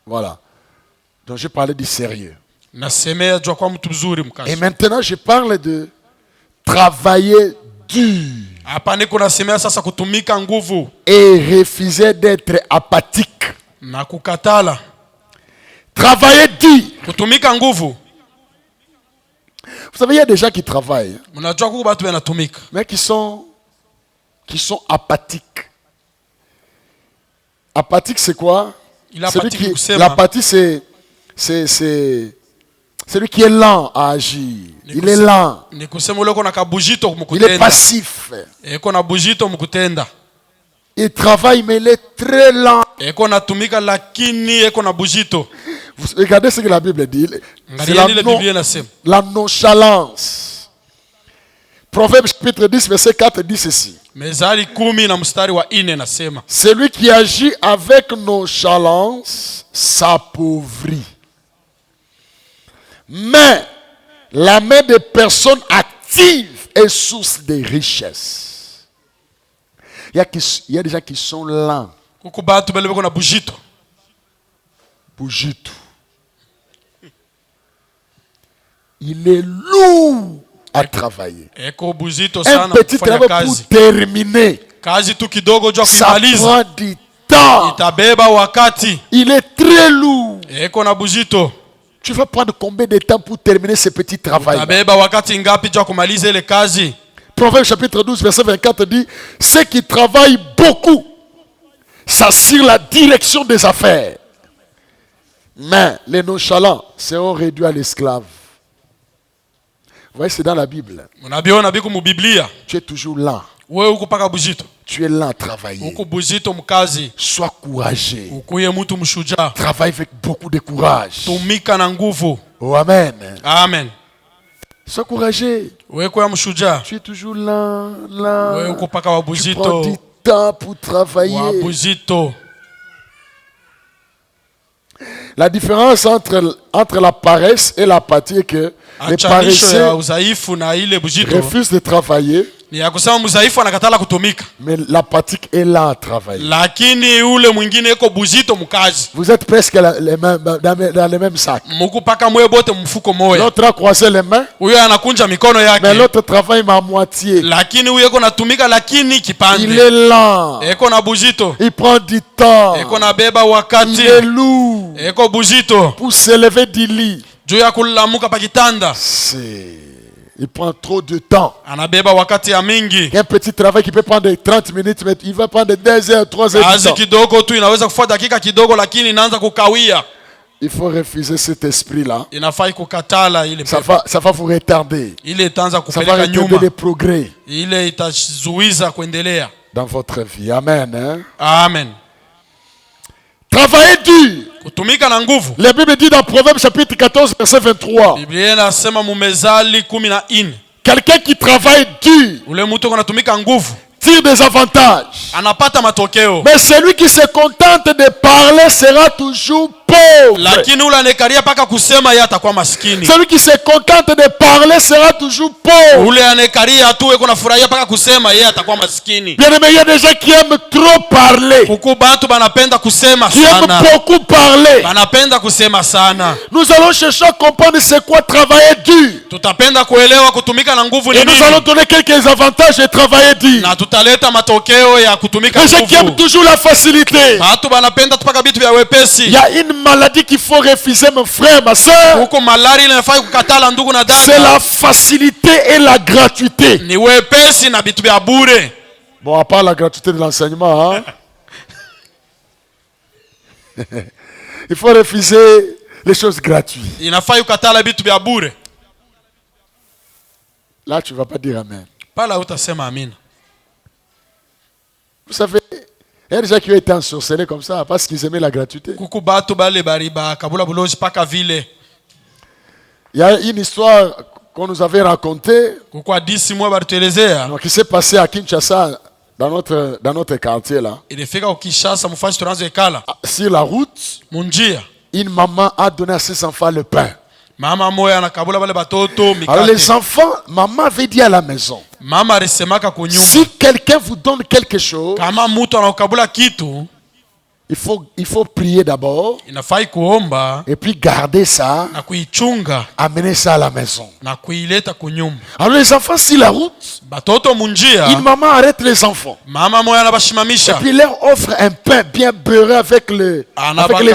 Voilà. Donc je parlais du sérieux. Et Et maintenant je parle de travailler dur. Et refuser d'être apathique. Travailler dur. Vous savez, il y a des gens qui travaillent, mais qui sont apathiques. Apathique, c'est quoi? L'apathie, c'est celui qui est lent à agir. Il est lent. Il est passif. Il travaille, mais il est très lent. Vous regardez ce que la Bible dit. C'est la nonchalance. Proverbe chapitre 10, verset 4 dit ceci. Celui qui agit avec nonchalance s'appauvrit. Mais la main des personnes actives est source de richesse. Il y a des gens qui sont lents. Bougito. Il est lourd à travailler. Un petit travail pour terminer. Ça prend du temps. Il est très lourd. Tu vas prendre combien de temps pour terminer ce petit travail? Proverbe chapitre 12, verset 24 dit, ceux qui travaillent beaucoup s'assurent la direction des affaires. Mais les nonchalants seront réduits à l'esclave. Vous voyez, c'est dans la Bible. Tu es toujours lent. Tu es lent à travailler. Sois courageux. Travaille avec beaucoup de courage. Oh, amen. Amen. Sois courageux. Tu es toujours lent. Tu prends du temps pour travailler. La différence entre la paresse et l'apathie est que les paresseux refusent de travailler, mais l'apathique est là à travailler. Vous êtes presque dans les mêmes sacs. L'autre a croisé les mains, mais l'autre travaille à moitié. Il est lent. Il prend du temps. Il est lourd pour s'élever du lit. Il prend trop de temps. Il y a un petit travail qui peut prendre 30 minutes, mais il va prendre 2 heures, 3 heures de temps. Il faut refuser cet esprit-là. Ça va vous retarder. Ça va retarder les progrès dans votre vie. Amen. Hein? Amen. Travailler dur. La Bible dit dans Proverbe chapitre 14, verset 23. Quelqu'un qui travaille dur tire des avantages. Mais celui qui se contente de parler sera toujours pauvre. Celui qui se contente de parler sera toujours pauvre. Bien aimé, il y a des gens qui aiment trop parler. Qui aiment beaucoup parler. Nous allons chercher à comprendre c'est quoi travailler dur. Et nous allons donner quelques avantages de travailler dur. Les gens qui aiment toujours la facilité. Il y a une maladie qu'il faut refuser, mon frère, ma soeur. C'est la facilité et la gratuité. Bon, à part la gratuité de l'enseignement, hein? Il faut refuser les choses gratuites. Là, tu ne vas pas dire amen. Vous savez, il y a des gens qui ont été ensorcelés comme ça parce qu'ils aimaient la gratuité. Il y a une histoire qu'on nous avait racontée qui s'est passée à Kinshasa, dans notre quartier là. Sur la route, une maman a donné à ses enfants le pain. Alors les enfants, maman avait dit à la maison, si quelqu'un vous donne quelque chose, Il faut prier d'abord. Inafai kuomba Et puis garder ça. na kuichunga Amener ça à la maison. na kuileta kunyumba. Alors les enfants sur la route. Batoto munjia. Une maman arrête les enfants. Mama moya Et anabashimamisha. puis leur offre un pain bien beurré avec les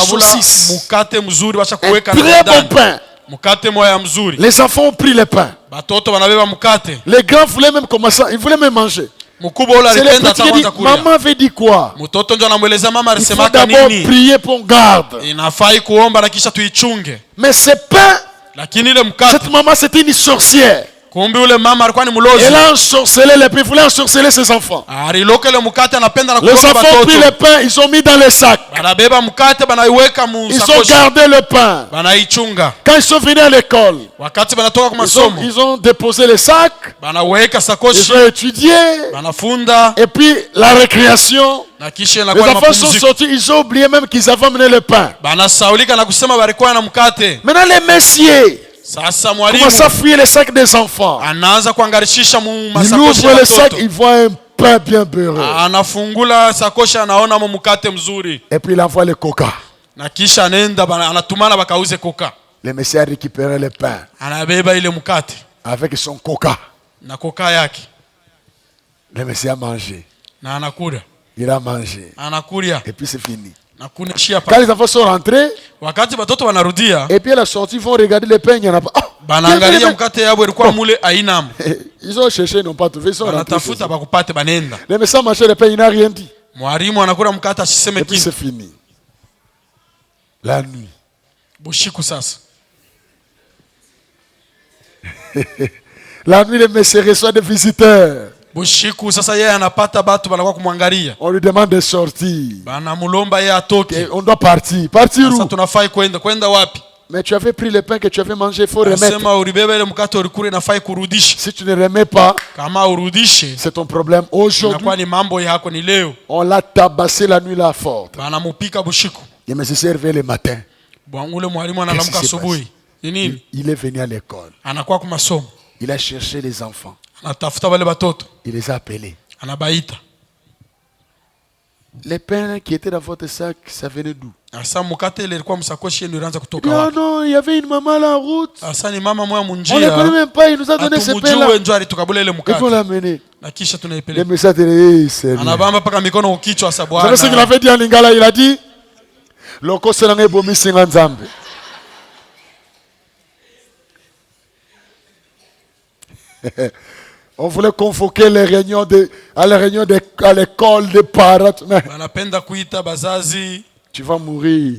saucisses. Mukate mzuri basha Un kuweka très bon pain. Mukate moya mzuri. Les enfants ont pris le pain. Batoto banabeba mukate. Les grands voulaient même commencer. Ils voulaient même manger. Mkubwa ule C'est les alipenda petits qui disent, ataanza kulia. maman avait dit quoi? Mtoto ndio anamueleza mama Il faut alisemaka d'abord nini. prier pour garde. Inafai kuomba na kisha tuichunge. Mais ce pain, Lakini ile mkate, cette maman c'était une sorcière. kumbe ule mama alikuwa ni mlozi. Elle a ensorcelé les pays, voulait ensorceler ses enfants. Aliloka ile mkate anapenda na Les kuloga enfants ont pris le batoto. pain, ils ont mis dans les sacs. Banabeba mkate banaiweka mu Ils ont sakoshi. gardé le pain. Banaichunga. Quand ils sont venus à l'école, Wakati banatoka kwa masomo, ils ont déposé les sacs, banaweka ils sakoshi, ont étudié. banafunda Et puis la récréation, na kisha les inakuwa na enfants sont mapumziko. sortis, ils ont oublié même qu'ils avaient amené le pain. Banasaulika na kusema balikuwa na mkate. Maintenant les messieurs Sasa mwalimu commencent à fouiller les sacs des enfants. anaanza kuangarishisha mu Ils masakoshi ouvrent ya le sac, watoto. ils voient un pain bien beurré. Anafungula sakoshi anaona mu mkate mzuri. Et puis il envoie le coca. Na kisha anaenda anatumana bakauze koka. Le messieurs a récupéré le pain Anabeba ile mkate avec son coca. na koka yake Le messieurs a mangé. na anakula. Il a mangé. Anakulia Et puis c'est fini. na kunishia Quand pa. les enfants sont rentrés, Wakati batoto wanarudia, et puis à la sortie, ils vont regarder le pain, il n'y en a pas. Oh, banaangalia mkate yabo ilikuwa mule ainam. ils ont cherché, ils n'ont pas trouvé. Ils sont rentrés. Wanatafuta bakupate banenda. Le messieurs a mangé le pain, il n'a rien dit. Mwalimu anakula mkate asiseme Et puis kitu. c'est fini. La nuit. Bushiku sasa. La nuit, le monsieur reçoit des visiteurs. Bushiku sasa yeye anapata batu banakuwa kumwangalia. On lui demande de sortir. Banamulomba yeye atoke. Et on doit partir. Partir Sasa où? tunafai kwenda wapi? Mais tu avais pris le pain que tu avais mangé, il faut remettre. Anasema ulibeba ile mkate ulikule nafai kurudisha. Si tu ne remets pas, Kama urudishe, c'est ton problème. Aujourd'hui, inakuwa ni mambo yako ni leo. on l'a tabassé la nuit là forte. Banamupika bushiku. Il me s'est réveillé le matin. Ule mwalimu analamka asubuhi. Ni nini? Il est venu à l'école. Anakuwa kwa masomo. Il a cherché les enfants. Anatafuta wale batoto. Il les a appelés. Anabaita. Les pains qui étaient dans votre sac, ça venait d'où? Asa mkate ile ilikuwa msakoshi ndio ilianza kutoka Non, wapi? non, il y avait une maman là en route. Asa ni mama moya On ne connaît munjia. même pas, il nous a donné ce pain là. Atumujue ndio alitukabula ile Il faut mkate. l'amener. Na kisha Le tunaipeleka. message est Seigneur. Anabamba paka mikono ukichwa sa Vous savez ce qu'il Bwana. avait dit en lingala? Il a dit Loko selange bomi singa nzambe. On voulait convoquer les réunions à l'école des parents. Mais Banapenda kuita bazazi. tu vas mourir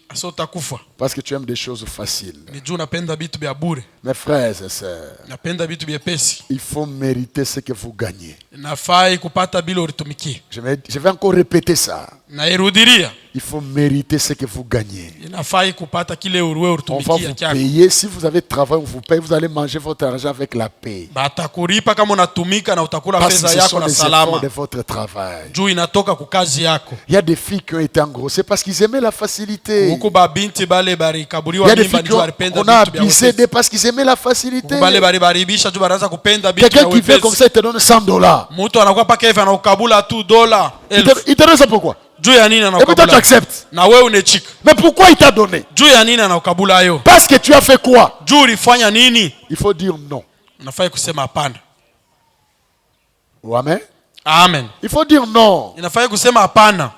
Asa utakufa. parce que tu aimes des choses faciles. Ni juu napenda vitu vya bure. Mes frères et sœurs, Napenda vitu vyepesi. il faut mériter ce que vous gagnez. Nafai kupata bila ulitumikie. Je vais encore répéter ça. Nairudiria. Il faut mériter ce que vous gagnez. Inafai kupata kile uruwe On va ulitumikia vous kyako. payer. Si vous avez travaillé, on vous paye. Vous allez manger votre argent avec la paix. Batakulipa kama unatumika na utakula Parce que pesa ce yako sont na les efforts salama. de votre travail. Juu inatoka kukazi yako. Il y a des filles qui ont été engrossées parce qu'ils aimaient la facilité. Huku babinti bale Il y barikaburiwa a des mimba filles njoo alipenda qu'on a vitu vya abusé wepesi. parce qu'ils aimaient la facilité. Huku bale baribisha juu baraza kupenda vitu vya Quelqu'un qui vient comme wepesi. ça, il te donne $100. Mtu anakuwa paka hivi anaukabula tu dola Il te donne ça pourquoi? juu ya nini Et puis toi, tu anaukabula? acceptes. Na wewe unechika. Mais pourquoi il t'a donné? Juu ya nini anaukabula hayo? Parce que tu as fait quoi? Juu ulifanya nini? Il faut dire non. Unafai kusema hapana. Ou amen? Amen. Il faut dire non. Inafai kusema hapana.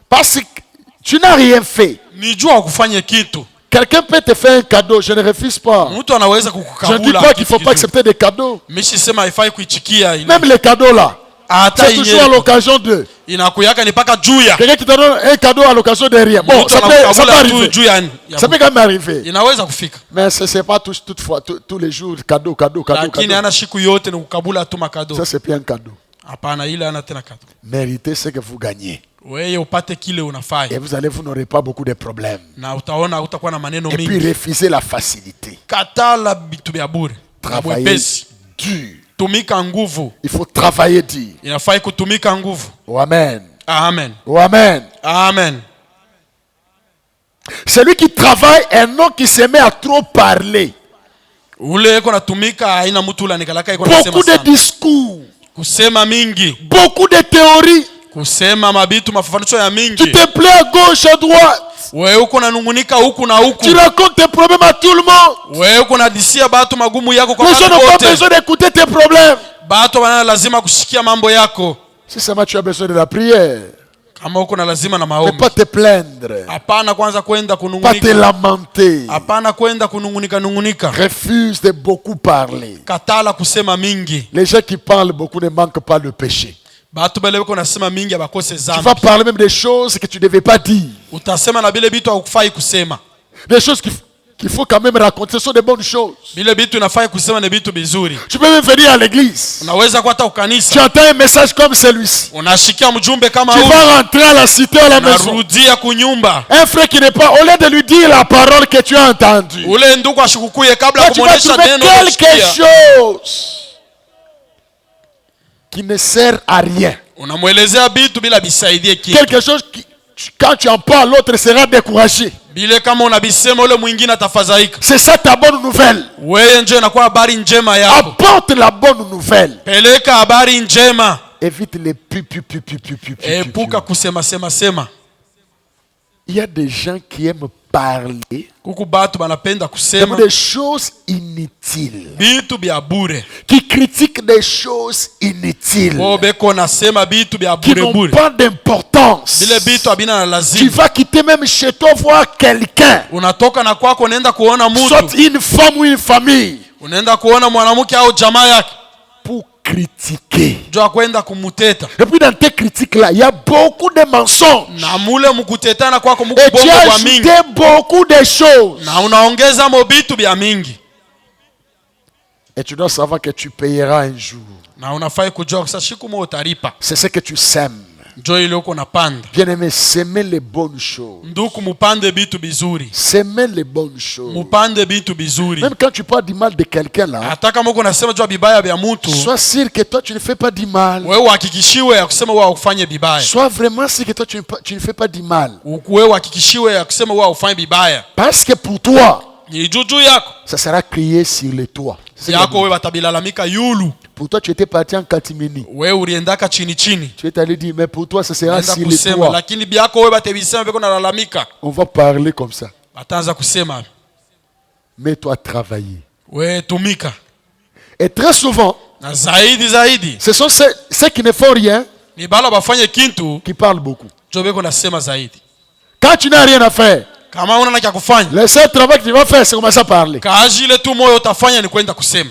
Parce que tu n'as rien fait. Ni jua kufanya kitu. Quelqu'un peut te faire un cadeau, je ne refuse pas. Mtu anaweza Je ne dis kukukabula. pas qu'il ne faut pas accepter des cadeaux. Mishi sema haifai kuichikia ile. Même les cadeaux là, Hata c'est toujours à yenyewe l'occasion de. inakuyaka ni paka juu ya. Quelqu'un qui te donne un cadeau à l'occasion de rien. Bon, Mtu ça peut anakukabula tu arriver. juu ya. Ça peut quand même arriver. Inaweza kufika. Mais ce n'est pas toutefois, tous les jours, cadeau. Lakini ana siku yote ni kukabula tu makado. Ça, c'est plus un cadeau. Hapana, ile ana tena kado. Méritez ce que vous gagnez. Wewe upate kile Et unafai. vous n'aurez pas beaucoup de problèmes. Na utaona utakuwa na maneno Et puis mingi. refusez la facilité. Katala vitu vya bure. Na Travaillez wepesi. dur. Tumika nguvu. Il faut travailler dur. Inafai kutumika nguvu. Oh, amen. Amen. Oh, amen. Amen. Celui qui travaille est un homme qui se met à trop parler. Ule eko natumika haina mtu ule anikalaka eko nasema Beaucoup de sana. discours. Kusema mingi. Beaucoup de théories. kusema mabitu mafafanisho ya Tu mingi. te plais à gauche, à droite. Wewe uko nanungunika huku na huku. Tu racontes tes problèmes à tout le monde. Wewe uko nadisia batu magumu yako kwa Les gens watu n'ont pas wote. besoin d'écouter tes problèmes. Batu wana lazima kushikia mambo yako. Si seulement tu as besoin de la prière. Kama uko na lazima na Mais maombi. pas te plaindre. Hapana kwanza kwenda Pas te kunungunika. lamenter. Hapana kwenda kunungunika. Refuse de beaucoup parler. Katala kusema mingi. Les gens qui parlent beaucoup ne manquent pas le péché. Batu bale bako nasema mingi abakose Tu zambi. vas parler même des choses que tu ne devais pas dire. Utasema na bile bitu haukufai kusema. Des choses qu'il faut quand même raconter. Ce sont des bonnes choses. Bile bitu inafai kusema ni bitu bizuri. Tu peux même venir à l'église. Unaweza kwa hata Tu ukanisa. entends un message comme celui-ci. Unashikia mjumbe kama Tu huu. vas rentrer à la cité, à la maison. Narudia kunyumba. Un frère qui n'est pas, au lieu de lui dire la parole que tu as entendue, Ule ndugu ashikukuye kabla toi, tu vas kumuonesha trouver neno quelque unashikia. chose qui ne sert à rien. Unamuelezea bitu bila bisaidie kitu. Quelque chose qui, quand tu en parles, l'autre sera découragé. Bile kama unabisema ule mwingine atafadhaika. C'est ça ta bonne nouvelle. Wewe nje inakuwa habari njema yako. Apporte la bonne nouvelle. Peleka habari njema. Évite les pu. Epuka kusema sema. Il y a des gens qui aiment parler Kuku batu banapenda de kusema des choses inutiles, bitu bya bure. qui critiquent des choses inutiles, Bo beko nasema bitu bya qui bure n'ont bure. pas d'importance. Bile bitu abina na Tu lazima. vas quitter même chez toi voir quelqu'un, Unatoka na kwako unaenda kuona soit mtu. une femme ou une famille, Unaenda kuona mwanamke au jamaa yake. pour critiquer. Jua kwenda kumuteta. Et puis dans tes critiques-là, il y a beaucoup de mensonges. Na mule mukutetana kwako muku Et tu bongo as kwa mingi. ajouté beaucoup de choses. Na unaongeza mo bitu bya mingi. Et tu dois savoir que tu payeras un jour. Na unafai kujua kwa siku moja utalipa. C'est ce que tu sèmes. Njo ile uko napanda. Bien-aimé, semez les bonnes choses. Nduku mupande bitu bizuri. Semez les bonnes choses. Mupande bitu bizuri. Même quand tu parles du mal de quelqu'un là, Hata kama uko nasema jua bibaya bya mtu, sois sûr que toi tu ne fais pas du mal. wewe uhakikishiwe ya kusema wewe ufanye bibaya. Sois vraiment sûr que toi tu ne fais pas du mal. Wewe uhakikishiwe ya kusema wewe ufanye bibaya. Parce que pour toi, Ni juju yako. ça sera crié sur les toits. C'est Yako la- wewe batabilalamika yulu. Pour toi, tu étais parti en catimini. Wewe uliendaka chini. Tu es allé dire, mais pour toi, ça sera Naenda sur les kusema toits. lakini byako wewe batebisema beko nalalamika. On va parler comme ça. Bataanza kusema Mets-toi à travailler. wewe tumika. Et très souvent, Na zaidi ce sont ceux qui ne font rien ni bala bafanye kintu qui parlent beaucoup. njo beko nasema zaidi. Quand tu n'as rien à faire, Kama una na cha kufanya, le seul travail que tu vas faire, c'est commencer à parler. kazi ile tu moyo utafanya ni kwenda kusema.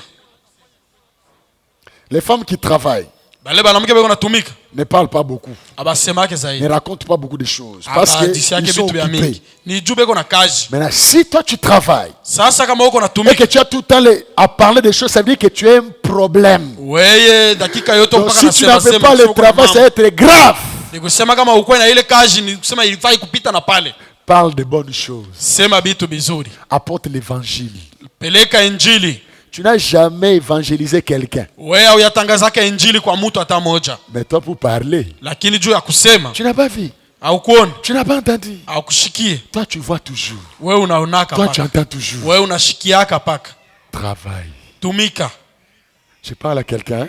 Les femmes qui travaillent Bale banamke beko natumika ne parlent pas beaucoup, abasema yake ne zaidi. racontent pas beaucoup de choses. Parce Abadisi yake qu'ils sont vitu vya occupés. mingi. Ni juu beko na kazi. Maintenant, si toi tu travailles Sasa kama uko et natumika, que tu as tout le temps à parler des choses, ça veut dire que tu as un problème. weye dakika yote Donc mpaka si tu nasema n'avais pas sema le travail, ça va être grave. ni kusema kama uko na ile kazi ni kusema ilifai kupita na pale. Parle de bonnes choses. Sema bitu bizuri. Apporte l'évangile. Peleka injili. Tu n'as jamais évangélisé quelqu'un. Wewe huyatangazaka injili kwa mtu hata moja. Mais toi, pour parler, Lakini juu ya kusema tu n'as pas vu. au kuona Tu n'as pas entendu. au kushikie. Toi, tu vois toujours. Wewe unaonaka Toi, tu paka. entends toujours. Wewe unashikiaka paka. Travaille. Tumika. Je parle à quelqu'un.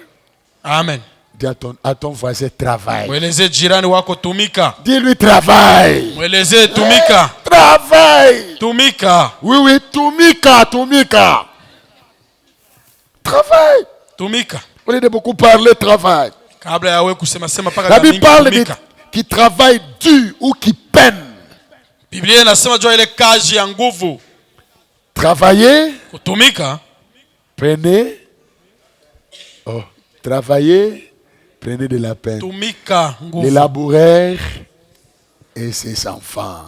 Amen. Dis à ton voisin, travaille. Mweleze jirani wako tumika. Dis-lui, travaille. Mweleze tumika. Travaille. Tumika. Oui, tumika. Travaille. Tumika. Au lieu de beaucoup parler, travaille. Kabla ya wewe kusema sema paka La Bible mingi parle de tumika. qui travaille dur ou qui peine. Biblia inasema jua ile kazi ya nguvu. Travailler, Kutumika. prenez. Oh, travailler, prenez de la peine. Tumika Les nguvu. laboureurs et ses enfants.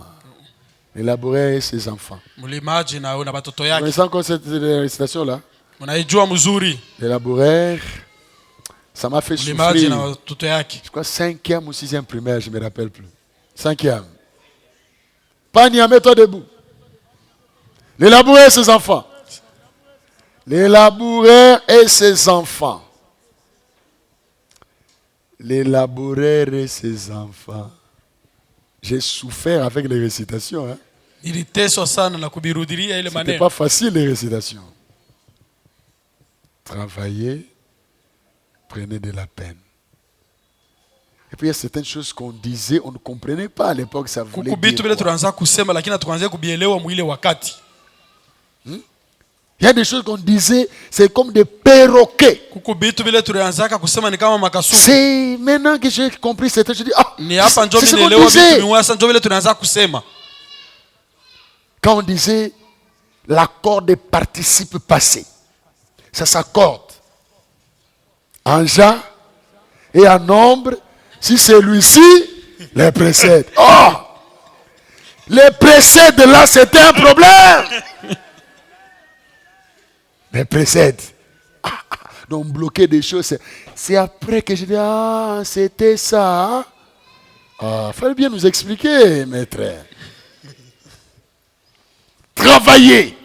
Les laboureurs et ses enfants. Mulimaji na una batoto Vous yake. connaissez encore cette récitation-là? Unaijua mzuri. Les laboureurs, ça m'a fait Mulimaji na souffrir. watoto yake. Je crois 5e ou 6e primaire, je ne me rappelle plus. 5e. Pania, mets-toi debout. Les laboureurs et ses enfants. Les laboureurs et ses enfants. Les laboureurs et ses enfants. J'ai souffert avec les récitations. Hein. Niliteswa sana na kubirudilia ile C'était maneno. pas facile les récitations. Travaillez, prenez de la peine. Et puis il y a certaines choses qu'on disait, on ne comprenait pas à l'époque, ça voulait Kuku bitu dire vile quoi. tunaanza kusema lakini hatuanze kubielewa mwile wakati. Il y a des choses qu'on disait, c'est comme des perroquets. Kuku bitu vile tunaanza kusema ni kama makasuku. C'est maintenant que j'ai compris cette chose, je dis, ah, Ni hapa ndio c'est ce qu'on nielewa vitu disait. miwasa ndio vile tunaanza kusema. Quand on disait l'accord des participes passés, ça s'accorde en genre et en nombre si celui-ci les précède. Oh! Les précède là, c'était un problème. Les précède. Donc bloquer des choses, c'est après que je dis, ah, c'était ça. Ah, fallait bien nous expliquer, maître. Travailler,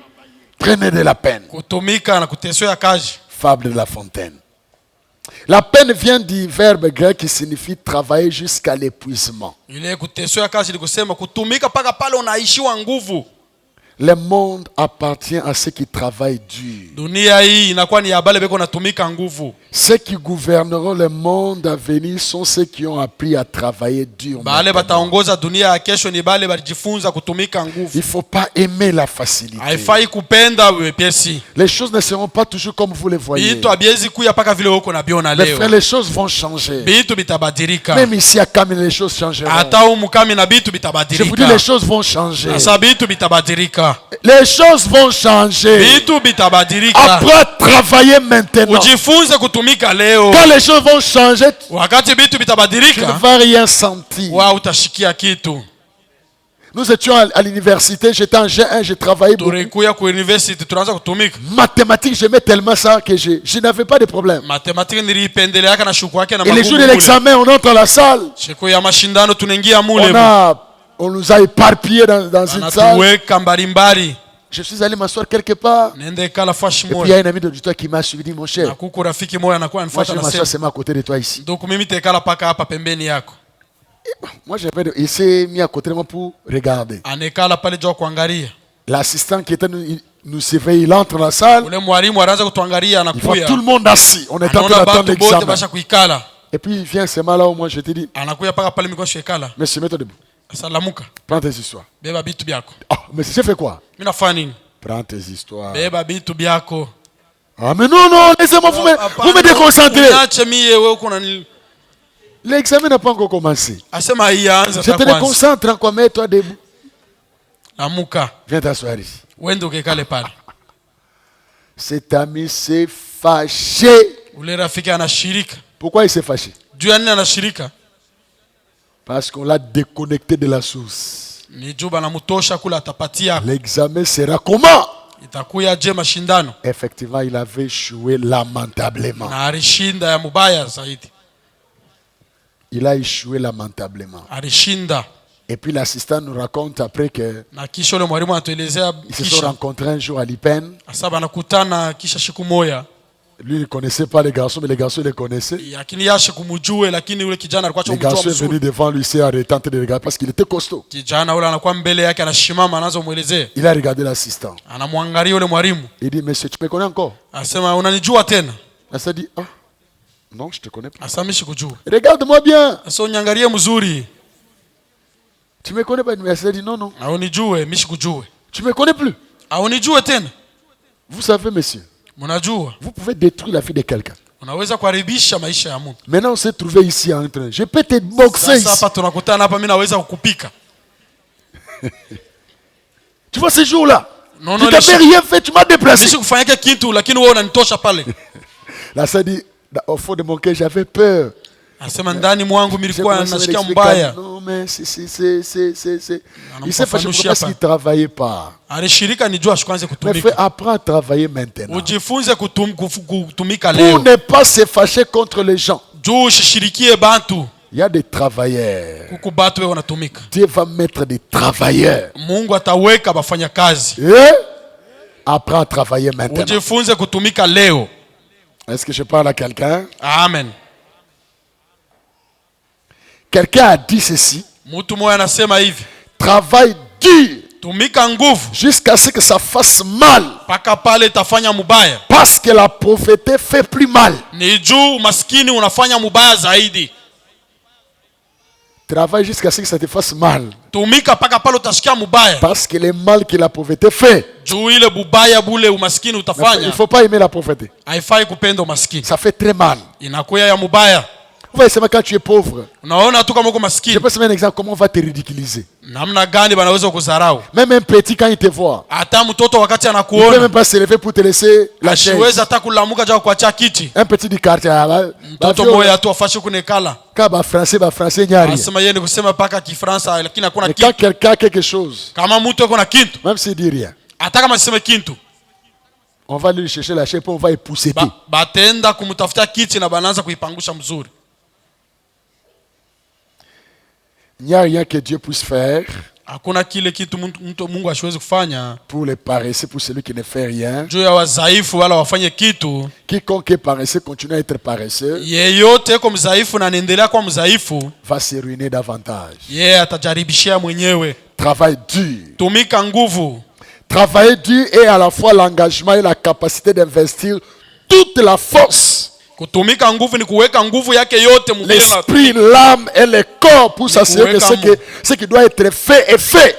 prenez de la peine. Kutumika na kuteswa kazi. Fable de La Fontaine. La peine vient du verbe grec qui signifie travailler jusqu'à l'épuisement. Ile kuteswa kazi ni kusema kutumika paka pale unaishiwa nguvu. Le monde appartient à ceux qui travaillent dur. Dunia hii inakuwa ni ya bale beko natumika nguvu. Ceux qui gouverneront le monde à venir sont ceux qui ont appris à travailler dur. Bale bataongoza dunia ya kesho ni bale balijifunza kutumika nguvu. Il ne faut pas aimer la facilité. Haifai kupenda wepesi. Les choses ne seront pas toujours comme vous les voyez. Bitu abiezi kuya paka vile uko na biona Mes frères, leo. les choses vont changer. Bitu bitabadilika. Même ici à Kamine, les choses changeront. Hata umukami na bitu Je vous dis, bitabadilika. les choses vont changer. Asa bitu bitabadilika. Les choses vont changer. Bitu bitabadilika. Après travailler maintenant. Ujifunze kutumika leo. Quand les choses vont changer, Wakati bitu tu ne bitabadilika, vas rien sentir. wa utashikia kitu. Nous étions à l'université, j'étais en G1, j'ai travaillé beaucoup. Tulikuya ku university tunaanza kutumika. Mathématiques, j'aimais tellement ça que je n'avais pas de problème. Matematiki nilipendeleaka na shuku yake na Et les jours de magumu. l'examen, on entre à la salle. Siku ya mashindano tunaingia mule. On nous a éparpillés dans une salle. Anatuweka mbalimbali. Je suis allé m'asseoir quelque part. Nende kala fashi Et puis il y a moja. un ami de toi qui m'a suivi, dit, mon cher, Na kuku rafiki moja anakuwa moi je anifuata vais na m'asseoir sema. seulement à côté de toi ici. Donc mimi tekala paka hapa pembeni yako. Moi il s'est mis à côté de moi pour regarder. Anekala pale jua kuangalia. L'assistant qui était nous surveille, il entre dans la salle. Ule mwalimu anaanza kutuangalia Il voit anakuya. tout le monde assis. On est en train Anaona d'attendre batu bote l'examen. basha kuikala. Et puis il vient seulement là où moi je te dis, Anakuya paka pale miko shekala. monsieur, mets-toi debout. Asalamuka. Prends tes histoires. Beba bitu byako. Ah, mais j'ai fait quoi? Mimi nafanya nini? Prends tes histoires. Beba bitu byako. Ah, mais non, non, laissez-moi, vous me déconcentrez. Niache mie wewe uko na L'examen n'a pas encore commencé. asema haianza Je te kwanza. déconcentre encore, mets-toi debout. Amuka. Viens t'asseoir ici. Wende ukekale pale. Cet ami s'est fâché. Ule rafiki anashirika. Pourquoi il s'est fâché? Juu ya nini anashirika? Parce qu'on l'a déconnecté de la source. Ni juu banamutosha kula atapatia. L'examen sera comment? Itakuya je mashindano. Effectivement, il avait échoué lamentablement. Na alishinda ya mubaya zaidi. Il a échoué lamentablement. Alishinda. Et puis l'assistant nous raconte après que Na kisha ule mwalimu anatuelezea ils se sont kisha. rencontrés un jour à l'IPEN. Asa banakutana kisha siku moja. Lui, il ne connaissait pas les garçons, mais les garçons, ils les connaissaient. Lakini yashe kumujue lakini ule kijana alikuwa Les chomjua garçons sont venus mzuri. devant lui, il s'est arrêté en train de regarder parce qu'il était costaud. Kijana ule anakuwa mbele yake anashimama anaanza kumuelezea. Il a regardé l'assistant. Anamwangalia ule mwalimu. Il dit, monsieur, tu me connais encore? Asema unanijua tena? L'assistant dit, ah, non, je te connais pas. Asa mimi sikujua. Regarde-moi bien. Asa unyangalie mzuri. Tu me connais pas? L'assistant dit, non, non. Aunijue, mimi sikujue. Tu me connais plus. Aunijue tena? Vous savez, monsieur, Mnajua? vous pouvez détruire la vie de quelqu'un. Unaweza kuharibisha maisha ya mtu. Maintenant, on s'est trouvé ici en train. Je peux te boxer Sasa ici. hapa tunakutana hapa mimi naweza kukupika. Tu vois, ce jour-là, Non, je non, t'avais rien fait, tu m'as déplacé. nisikufanyia kitu lakini wewe unanitosha pale. L'assistant dit, au fond de mon cœur, j'avais peur. Anasema ndani mwangu J'ai nilikuwa commencé à nasikia m'expliquer. mbaya. Non, mais c'est. Il s'est fâché Anampafanushia parce qu'il ne travaillait pas. Alishirika nijua ashikwanze Mais kutumika. frère, apprends à travailler maintenant. Ujifunze kutumika Pour leo. ne pas se fâcher contre les gens. Juu ushirikie bantu. Il y a des travailleurs. Kuku batu wewe wanatumika. Dieu va mettre des travailleurs. Mungu ataweka bafanya kazi. Et apprends à travailler maintenant. Ujifunze kutumika leo. Est-ce que je parle à quelqu'un? Amen. Quelqu'un a dit ceci. Mtu mmoja anasema hivi. Travaille dur Tumika nguvu jusqu'à ce que ça fasse mal. mpaka pale itafanya mubaya. Parce que la pauvreté fait plus mal. Ni juu maskini unafanya mubaya zaidi. Travaille jusqu'à ce que ça te fasse mal. Tumika paka pale utasikia mubaya. Parce que le mal que la pauvreté fait. Juu ile bubaya bule umaskini Il utafanya. ne faut pas aimer la pauvreté. Haifai kupenda umaskini. Ça fait très mal. Inakuya ya mubaya. Vous voyez seulement quand tu es pauvre. Unaona tu kama uko Je maskini. peux te donner un exemple comment on va te ridiculiser. Namna gani banaweza kudharau. Même un petit quand il te voit. Hata mtoto wakati Il ne peut anakuona. même pas se lever pour te laisser la chaise. Asiweza hata kulamuka jao kuacha kiti. Un petit du quartier. Mtoto moya tu afashi kunekala. Quand français n'y a rien. Anasema yeye ni kusema paka Kifaransa lakini hakuna Mais quand kitu. quelqu'un a quelque chose, Kama mtu yuko na kitu, même s'il dit rien, hata kama siseme kitu, on va lui chercher la chaise pour on va épousseter. batenda kumtafuta kiti na banaanza kuipangusha mzuri. Il n'y a rien que Dieu puisse faire Hakuna kile kitu Mungu asiwezi kufanya pour les paresseux, pour celui qui ne fait rien. juu ya wazaifu wala wafanye kitu. Quiconque est paresseux continue à être paresseux, Yeyote yuko mzaifu na anaendelea kuwa mzaifu, va se ruiner davantage. yeye atajaribishia mwenyewe. Travail dur. Tumika nguvu. Travailler dur est à la fois l'engagement et la capacité d'investir toute la force, Kutumika nguvu ni kuweka nguvu yake yote mwili na l'esprit, l'âme et le corps pour s'assurer que ce qui doit être fait est fait.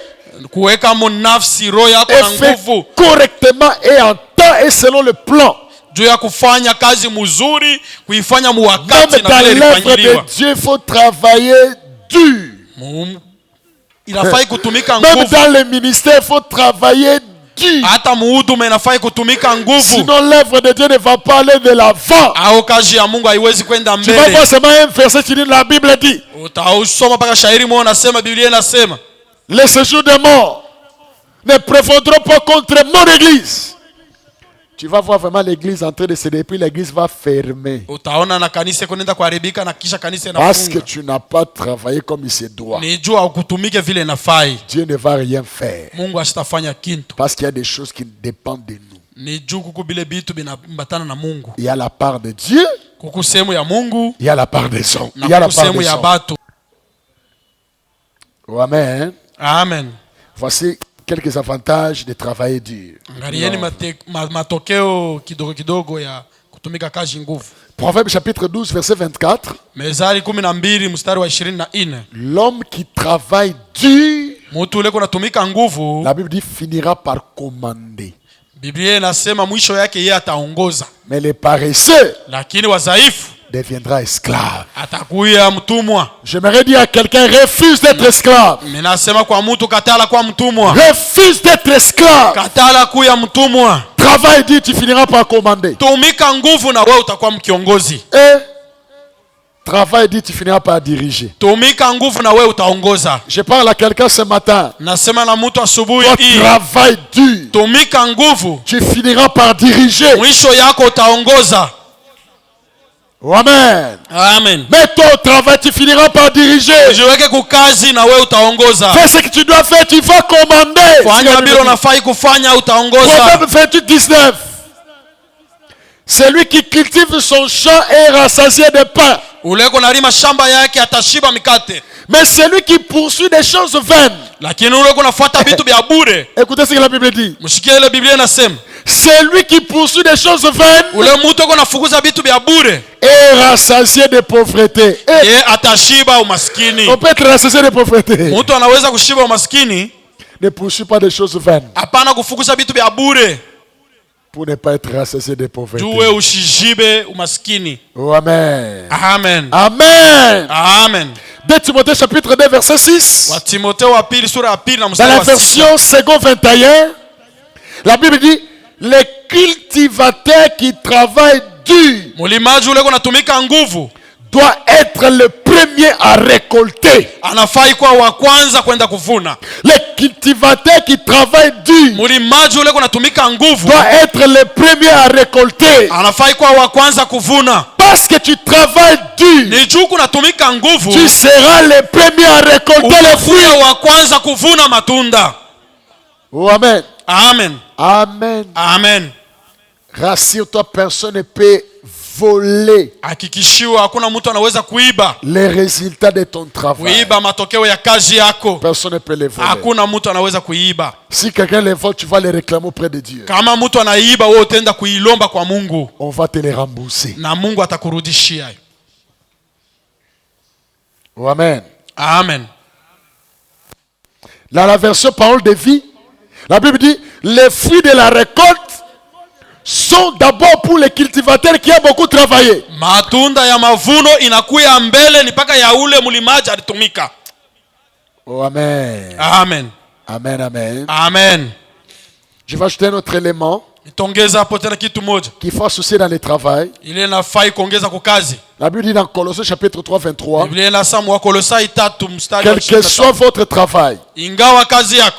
kuweka nafsi roho yako Est na fait nguvu correctement et en temps et selon le plan. juu ya kufanya kazi mzuri, kuifanya Même muwakati na dans vile l'œuvre ilifanyiliwa. de Dieu, il faut travailler dur. Inafai kutumika Même nguvu. dans le ministère, il faut travailler dur. Hata muhudumu inafai kutumika nguvu. Sinon, l'œuvre de Dieu ne va pas aller de l'avant. Au kazi ya Mungu haiwezi kwenda Tu vas mbele. voir seulement un verset qui dit la Bible dit Utausoma mpaka shairi moja nasema, Biblia inasema les séjours des morts ne prévaudront pas contre mon église. Tu vas voir vraiment l'église en train de se détruire, l'église va fermer. utaona na kanisa kunaenda kuharibika na kisha kanisa Parce que inafunga. tu n'as pas travaillé comme il se doit. Ni jua ukutumike vile inafai. Dieu ne va rien faire. Mungu asitafanya kintu. Parce qu'il y a des choses qui dépendent de nous. Ni juu kuku bile bitu binambatana na Mungu. Il y a la part de Dieu, Kuku sehemu ya Mungu il y a la part des hommes. na Il y a la kuku part sehemu des ya hommes. batu. Oh, amen. Amen. Voici quelques avantages de travailler dur. Angalieni matokeo kidogo kidogo ya kutumika kazi nguvu. Proverbe chapitre 12, verset 24. Mezali 12 mstari wa 24. L'homme qui travaille dur, Mtu ule kunatumika nguvu, la Bible dit, finira par commander. Biblia inasema mwisho yake yeye ataongoza. Mais les paresseux Lakini wazaifu deviendra esclave. atakuya mtumwa. J'aimerais dire à quelqu'un, refuse d'être esclave. Ninasema kwa mtu katala kwa mtumwa. Refuse d'être esclave. Katala kuya mtumwa. Travaille dur, tu finiras par commander. Tumika nguvu na wewe utakuwa mkiongozi. Et travaille dur, tu finiras par diriger. Tumika nguvu na wewe utaongoza. Je parle à quelqu'un ce matin. Nasema na mtu asubuhi Toi, hii. travaille dur, Tumika nguvu. tu finiras par diriger. Mwisho yako utaongoza. Oh, amen. Amen. Mais toi, au travail, tu finiras par diriger. Ujiweke kukazi na wewe utaongoza. Fais ce que tu dois faire, tu vas commander. Fanya bila unafai kufanya utaongoza. Proverbe 28, 19. Celui qui cultive son champ est rassasié de pain. Uleko nalima shamba yake atashiba mikate. Mais celui qui poursuit des choses vaines. Lakini uleko nafuata vitu vya bure. Écoutez ce que la Bible dit. Mshikie ile Biblia inasema. Celui qui poursuit des choses vaines Ule mtu uko nafukuza vitu vya bure. est rassasié de pauvreté. Et Ye atashiba umaskini. on peut être rassasié de pauvreté. Mtu anaweza kushiba umaskini. Ne poursuis pas des choses vaines Hapana kufukuza vitu vya bure. pour ne pas être rassasié de pauvreté. Juwe ushijibe umaskini. Oh, amen. Amen. Amen. Amen. 2 Timothée chapitre 2 verset 6. Wa Timotheo wa pili sura ya pili na Dans mstari la wa 6. version second 21, la Bible dit les cultivateurs qui travaillent dur Mulimaji ule kunatumika nguvu. doit être le premier à récolter. Anafai kuwa wa kwanza kwenda kuvuna. Les cultivateurs qui travaillent dur Mulimaji ule kunatumika nguvu. doit être le premier à récolter. Anafai kuwa wa kwanza kuvuna. Parce que tu travailles dur, Ni juu kunatumika nguvu. tu seras le premier à récolter les fruits. Utakuwa wa kwanza kuvuna matunda. Oh, amen. Amen. Amen. Amen. Rassure-toi, personne ne peut voler Hakikishiwa hakuna mtu anaweza kuiba. les résultats de ton travail. Kuiba matokeo ya kazi yako. Personne ne peut les voler. Hakuna mtu anaweza kuiba. Si quelqu'un les vole, tu vas les réclamer auprès de Dieu. Kama mtu anaiba, wewe utaenda kuilomba kwa Mungu On va te les rembourser. na Mungu atakurudishia. Oh, amen. Amen. Dans la version parole de vie, la Bible dit, les fruits de la récolte sont d'abord pour les cultivateurs qui ont beaucoup travaillé. Matunda ya mavuno inakuya mbele ni paka ya ule mulimaji alitumika. Oh, amen. Amen. Amen, amen. Amen. Je vais ajouter un autre élément Nitongeza hapo tena kitu moja. qu'il faut associer dans le travail. Ile nafai kuongeza kwa kazi. La Bible dit dans Colossiens chapitre 3, 23, Biblia inasema wa Kolosai 3 mstari wa quel que 23. soit votre travail, Ingawa kazi yako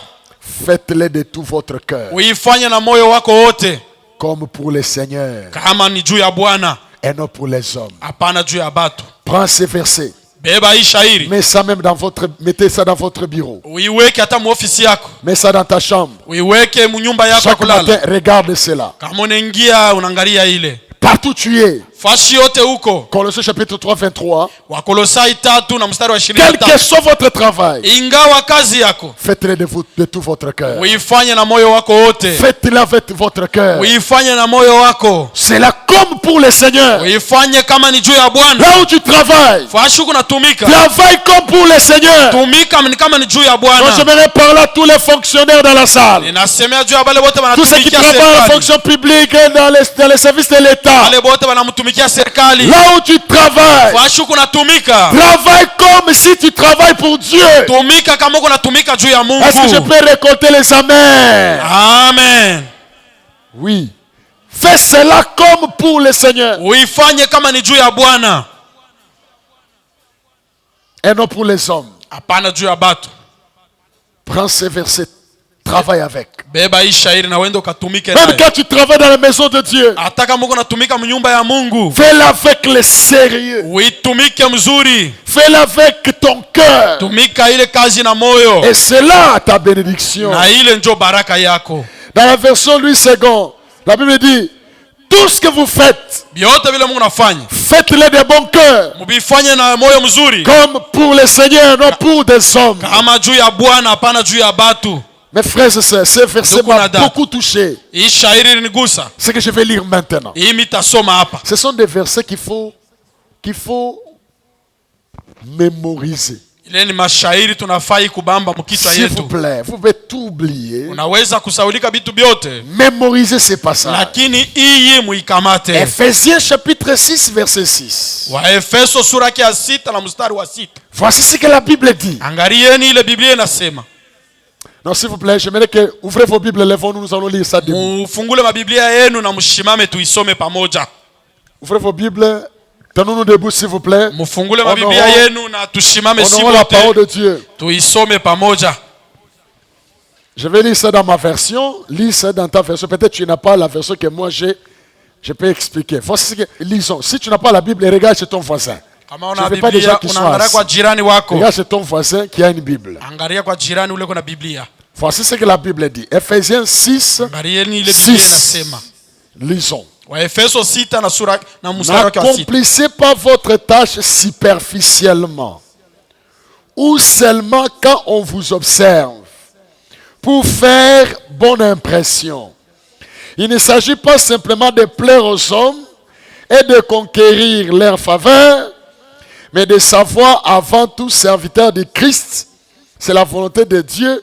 faites-le de tout votre cœur, uifanye na moyo wako wote comme pour le Seigneur kama ni juu ya Bwana, et non pour les hommes. hapana juu ya batu. Prends ces versets, Beba hii shairi, mettez ça dans votre bureau, uiweke hata mu ofisi yako, mets ça dans ta chambre. uiweke mu nyumba yako ya Chaque kulala. matin, regarde cela. Kama unaingia unaangalia ile Partout tu es. fashi yote huko. Colossiens chapitre 3, 23. Wakolosai 3 na mstari wa Quel que 23. soit votre travail, Ingawa kazi yako faites-le de tout votre cœur. uifanye na moyo wako wote, Faites-le avec votre cœur. uifanye na moyo wako, C'est là comme pour le Seigneur. uifanye kama ni juu ya Bwana. Là où tu travailles, Fashi huko natumika, travaille comme pour le Seigneur. tumika ni kama ni juu ya Donc Bwana. j'aimerais parler à tous les fonctionnaires dans la salle. Ninasemea juu ya wale wote Tous ceux qui wanatumikia travaillent à la serikali, fonction publique et dans les services de l'État. wale wote wanamtumikia serikali. Là où tu travailles, Fashi huko natumika, travaille comme si tu travailles pour Dieu. tumika kama uko natumika juu ya Est-ce que je Mungu. peux récolter les amens? Amen. Oui. Fais cela comme pour le Seigneur Uifanye kama ni juu ya Bwana, et non pour les hommes. hapana juu ya batu. Prends ces versets, travaille avec. Beba hii shairi na uende ukatumike Même nayo. quand tu travailles dans la maison de Dieu, Hata kama uko natumika mnyumba ya Mungu, fais-le avec le sérieux. uitumike mzuri. Fais-le avec ton cœur. Tumika ile kazi na moyo, Et c'est là ta bénédiction. na ile njo baraka yako. Dans la version Louis II, la Bible dit, tout ce que vous faites, Biote vile Mungu nafanya, faites-le de bon cœur, mubifanye na moyo mzuri, comme pour le Seigneur, non pour des hommes. kama juu ya Bwana, hapana juu ya batu. Mes frères et sœurs, ce verset Ndugu m'a na dada, beaucoup touché. hii shairi ilinigusa. Ce que je vais lire maintenant. Hii mitasoma hapa. Ce sont des versets qu'il faut mémoriser. Ile ni mashairi tunafai kubamba mkichwa S'il vous yetu. plaît, vous pouvez tout oublier. Unaweza kusaulika vitu vyote, Mémorisez ces passages. lakini hii muikamate. Ephésiens chapitre 6, verset 6. Waefeso sura yake ya 6 na mstari wa 6. Voici ce que la Bible dit. Angalieni ile Biblia inasema. Non, s'il vous plaît, j'aimerais que ouvrez vos Bibles, lèvons-nous, nous allons lire ça debout. Mufungule mabiblia yenu na mshimame tuisome pamoja. Ouvrez vos Bibles, tenons-nous debout, s'il vous plaît. Mufungule mabiblia yenu na tushimame Honorons la parole wote de Dieu. tuisome pamoja. Je vais lire ça dans ma version, lis ça dans ta version. Peut-être tu n'as pas la version que moi j'ai, je peux expliquer. Voici ce que lisons. Si tu n'as pas la Bible, regarde chez ton voisin. Kama Je una ne veux pas des gens Biblia qui sont unaangalia kwa assis. jirani wako. Regarde chez ton voisin qui a une Bible. Angalia kwa jirani ule kuna Biblia. Voici ce que la Bible dit. Ephésiens 6, Angalieni ile Biblia 6. inasema. Lisons. Waefeso 6 na sura na mstari wake wa 6. N'accomplissez pas votre tâche superficiellement ou seulement quand on vous observe pour faire bonne impression. Il ne s'agit pas simplement de plaire aux hommes et de conquérir leur faveur, mais de savoir avant tout serviteur de Christ, c'est la volonté de Dieu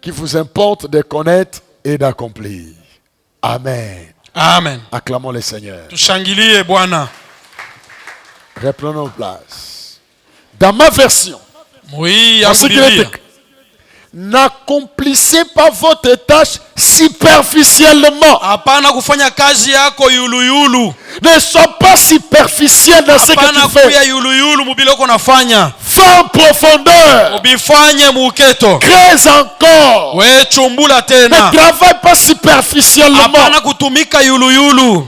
qui vous importe de connaître et d'accomplir. Amen. Amen. Acclamons le Seigneur. Tushangilie Bwana. Reprenons place. Dans ma version, Mui ya voici qu'il Biblia. est écrit, n'accomplissez pas votre tâche superficiellement. Hapana kufanya kazi yako yuluyulu. Ne sois pas superficiel dans ce que Hapana tu fais. kuya yuluyulu mubile uko nafanya. Fais en profondeur. Ubifanye muuketo. Crée encore. We chumbula Ne tena. travaille pas superficiellement. Hapana kutumika yuluyulu.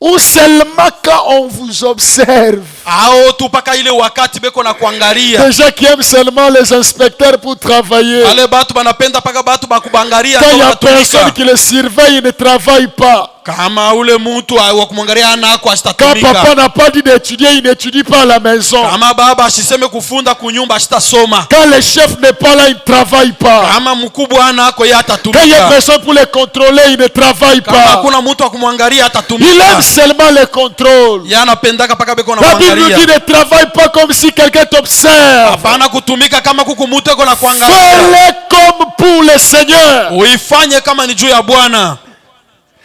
Ou seulement quand on vous observe. Ao tu paka ile wakati beko na kuangalia. Des gens qui aiment seulement les inspecteurs pour travailler. Wale batu banapenda paka batu bakubangalia Quand il n'y a ndio personne wanatumika. qui les surveille, ils ne travaillent pas. Kama ule mtu wa kumwangalia anako Quand asitatumika. papa n'a pas dit d'étudier, il n'étudie pas à la maison. Kama baba asiseme kufunda kunyumba asitasoma. Quand le chef n'est pas là, il ne travaille pas. Kama mkubwa anako yeye Quand il y a atatumika. personne pour les contrôler, il ne travaille Kama pas. hakuna mtu wa kumwangalia Il atatumika. aime seulement le contrôle. Yeye anapendaka paka beko na La Bible nous dit ne travaille pas comme si quelqu'un t'observe. Hapana kutumika kama kukumuta ko na kuangalia. Fais-le comme pour le Seigneur. Uifanye kama ni juu ya Bwana.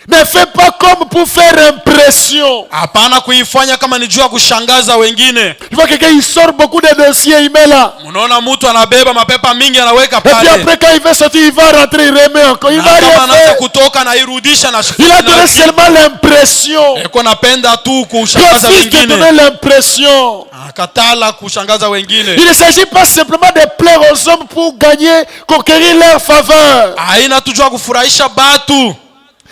Ne fais pas comme pour faire impression. Hapana kuifanya kama ni juu ya kushangaza wengine. Tu vois quelqu'un, il sort beaucoup de dossiers, il met là. Unaona mtu anabeba mapepa mingi anaweka Et puis pale. après quand il va sortir, il va rentrer, il remet encore. Il va Kama rien anaanza faire. kutoka na irudisha na Il a donné seulement l'impression. eko napenda tu kushangaza Refuse de donner wengine. l'impression. Akatala kushangaza wengine. Il ne s'agit pas simplement de plaire aux hommes pour gagner, conquérir leur faveur. Haina tujua kufurahisha batu.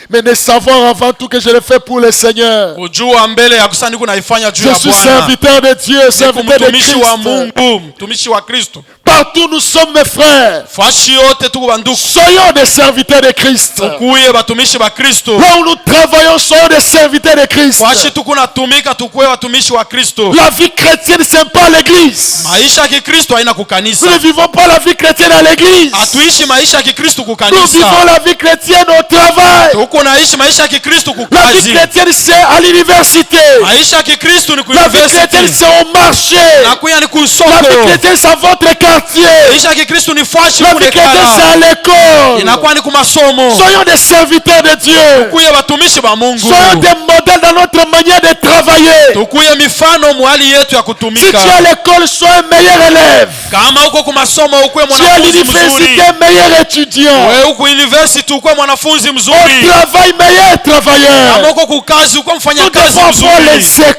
Mais de savoir avant tout que je le fais pour le Seigneur. Kujua mbele ya kusani kunaifanya juu Je ya suis Bwana. serviteur de Dieu, serviteur de Mtumishi wa Christ. Mungu, mtumishi wa Kristo. Partout nous sommes mes frères. Fashi yote tuko banduku. Soyons des serviteurs de Christ. Tukuye batumishi ba Kristo. Là où nous travaillons, soyons des serviteurs de Christ. Fashi tukuna tumika tukuye batumishi wa Kristo. La vie chrétienne, c'est pas l'église. Maisha ya Kikristo haina kukanisa. Nous ne vivons pas la vie chrétienne à l'église. Hatuishi maisha ya Kikristo Nous kukanisa. vivons la vie chrétienne au travail. Tuko naishi maisha ya Kikristo La vie kukazi. chrétienne, c'est à l'université. Maisha ya Kikristo ni ku La vie chrétienne, university. c'est au marché. Na kuya ni La vie kusoko. chrétienne, c'est à votre quartier. Maisha ya Kikristo ni fashi La vie chrétienne, c'est kunekala. à l'école. Inakuwa ni kumasomo. Soyons des serviteurs de Dieu. Tukuye batumishi ba Mungu. Soyons des modèles dans notre manière de travailler. Tukuye mifano mwali yetu ya Si tu kutumika. es à l'école, sois un meilleur élève. Kama uko kumasomo ukuwe Tu es à mwanafunzi l'université, mzuri. meilleur étudiant. Wewe uko university ukuwe mwanafunzi Au mzuri. travail, meilleur travailleur. Kama uko kukazi ukuwe mfanya Nous kazi devons voir mzuri. les échos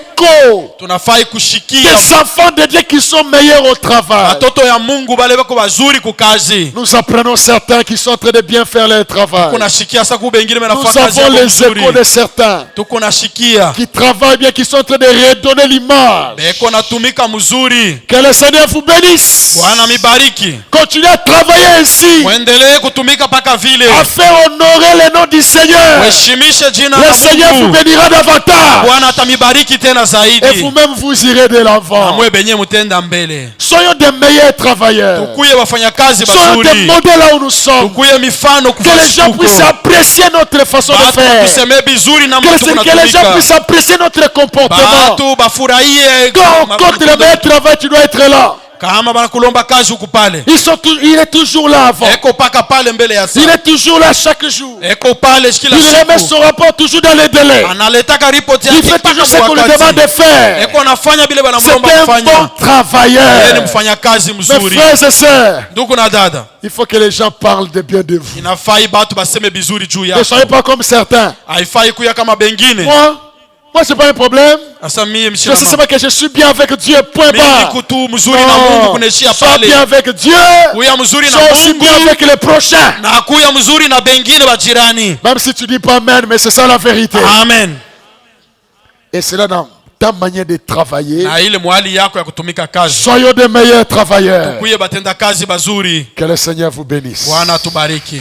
Tunafai kushikia des enfants de Dieu qui sont meilleurs au travail. watoto ya Mungu bale bako bazuri kukazi. Nous apprenons certains qui sont en train de bien faire leur travail. Tuko nashikia sasa kubengine Nous menafanya kazi avons yako les échos mzuri. de certains Tuko nashikia qui travaillent bien, qui sont en train de redonner l'image. beko natumika mzuri. Que le Seigneur vous bénisse. Bwana mibariki. Continuez à travailler ainsi, Muendelee kutumika paka vile. à faire honorer le nom du Seigneur. Uheshimishe jina Le la Seigneur vous Mungu. bénira davantage. Bwana atamibariki tena Et zaidi. vous-même, vous irez de l'avant. Amwe benye mutenda mbele. Soyons des meilleurs travailleurs. Tukuye wafanyakazi Soyons des bazuri. modèles là où nous sommes. Tukuye mifano Que les gens puissent kufasuko. apprécier notre façon de Batu faire. tuseme bizuri na mtu Que les gens kunatumika. puissent apprécier notre comportement. Batu bafurahie. Quand on compte le meilleur travail, tu dois être là. Kama banakulomba kazi huku pale. Il est toujours là avant. Eko paka pale mbele ya Il saa. est toujours là chaque jour. Eko pale kila Il remet siku. son rapport toujours dans les délais. Analetaka ripoti Il yake fait toujours ce mpaka qu'on lui kwa demande de wakati. faire. Eko anafanya bile C'est banamlomba un bon kufanya. Yeye ni travailleur. mfanyakazi Mes mzuri. frères et sœurs, Ndugu na dada, il faut que les gens parlent de bien de vous. inafai batu baseme bizuri juu Ne yako. soyez pas comme certains. Haifai kuya kama bengine. Moi c'est pas un problème. Asa mie Je sais mshirama. seulement que je suis bien avec Dieu. Point Mimi barre. niko tu mzuri na Mungu Non. kuneshia Sois pale. bien avec Dieu. Kuya mzuri na Sois aussi bien Mungu avec les prochains. na kuya mzuri na bengine bajirani. Même si tu dis pas amen, mais c'est ça la vérité. Amen. Et c'est là dans ta manière de travailler. Na ile mwali yako ya kutumika kazi. Soyons de meilleurs travailleurs. Kuye batenda kazi bazuri. Que le Seigneur vous bénisse. Bwana tubariki.